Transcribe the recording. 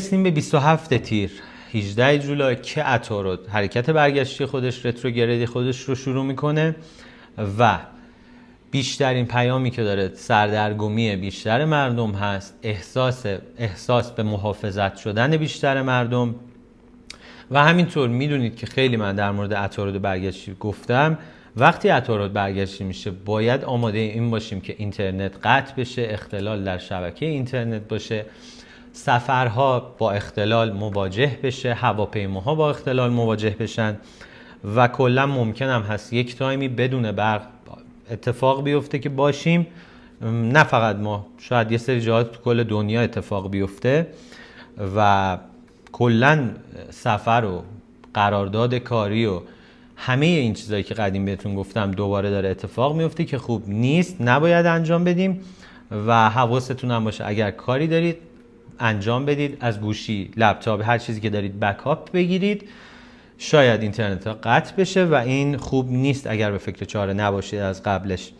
رسیدیم به 27 تیر 18 جولای که عطارد حرکت برگشتی خودش، رتروگردی خودش رو شروع میکنه و بیشترین پیامی که داره سردرگمی بیشتر مردم هست، احساس به محافظت شدن بیشتر مردم. و همینطور میدونید که خیلی من در مورد عطارد برگشتی گفتم، وقتی عطارد برگشتی میشه باید آماده این باشیم که اینترنت قطع بشه، اختلال در شبکه اینترنت باشه، سفرها با اختلال مواجه بشه، هواپیماها با اختلال مواجه بشن و کلا ممکن هم هست یک تایمی بدون برق اتفاق بیفته که باشیم، نه فقط ما، شاید یه سری جاهات تو کل دنیا اتفاق بیفته و کلا سفر و قرارداد کاری و همه این چیزایی که قدیم بهتون گفتم دوباره داره اتفاق میفته که خوب نیست، نباید انجام بدیم و حواستون هم باشه اگر کاری دارید انجام بدید، از گوشی، لپتاپ، هر چیزی که دارید بکاپ بگیرید. شاید اینترنت ها قطع بشه و این خوب نیست اگر به فکر چاره نباشید از قبلش.